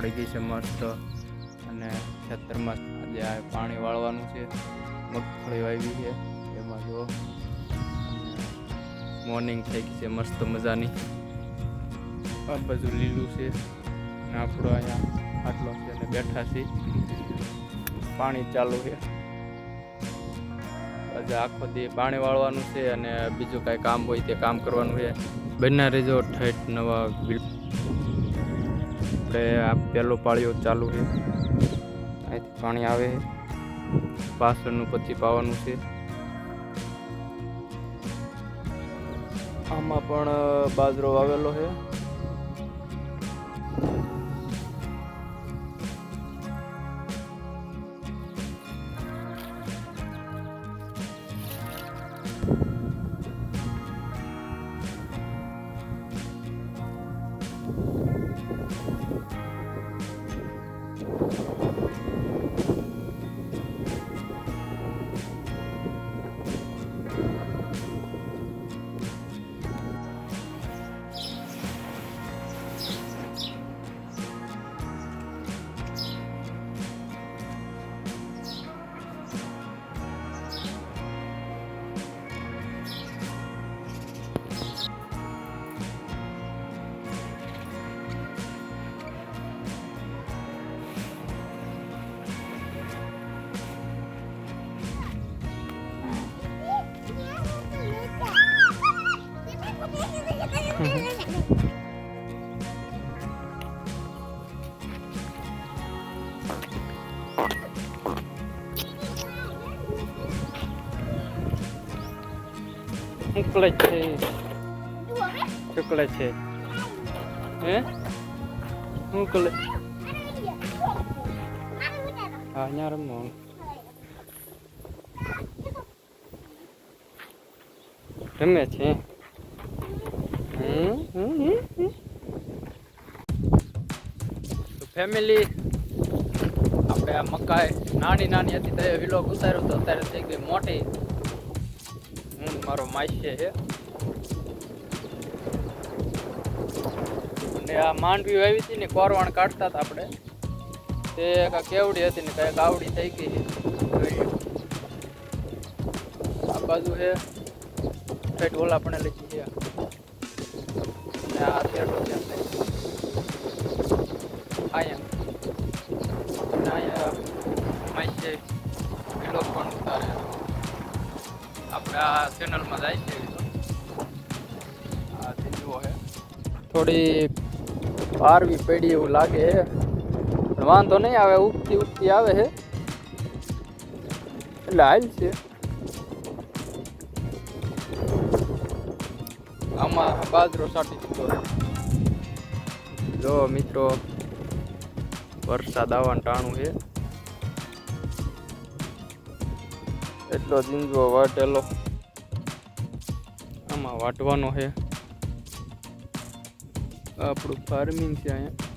પડી ગઈ છે મસ્ત. અને ખેતરમાં આજે આ પાણી વાળવાનું છે. મગફળી વાવી છે એમાં જો મોર્નિંગ થઈ ગઈ છે મસ્ત મજાની. આ બધું લીલું છે અને આપણો અહીંયા આટલો છે અને બેઠા છીએ. પાણી ચાલુ છે. આજે આખો દી પાણી વાળવાનું છે અને બીજું કાંઈ કામ હોય તે કામ કરવાનું છે. બંને રેજો ઠેઠ નવા આપણે આ પહેલો પાળીઓ ચાલુ છે. અહીંથી પાણી આવે પાછળનું પછી પાવાનું છે. આમાં પણ બાજરો વાવેલો છે. ચોકલેટ છે. ચોકલેટ છે. હે ચોકલેટ. હા અહીંયા રમવાનું. રમે છે. તો ફેમિલી આપણે આ મકાઈ નાની નાની હતી તો વિલોગ ઉતાર્યો તો અત્યારે થઈ ગઈ મોટી. હું મારો માસ્ય છે અને આ માંડવી વાવી હતી ને કોરવાણ કાઢતા હતા આપણે. તે કાંઈક કેવડી હતી ને કાંઈક આવડી થઈ ગઈ. આ બાજુ છે ઠેઠ ઓલા પણ લીધી છે. આ શેડો છે અહીંયા માસ્ય વિલોગ પણ ઉતારે. આપણે આ ચેનલમાં જાય છે. આ જુઓ છે થોડી પારવી પડી એવું લાગે છે પણ વાંધો નહીં આવે. ઉગતી ઉગતી આવે છે એટલે હાલ છે. આમાં બાજરો સાટી દીધો. જો મિત્રો વરસાદ આવવાનું ટાણું છે. એટલો જીંજવો વાટેલો આમાં વાટવાનો છે. આપણું ફાર્મિંગ છે અહીંયા.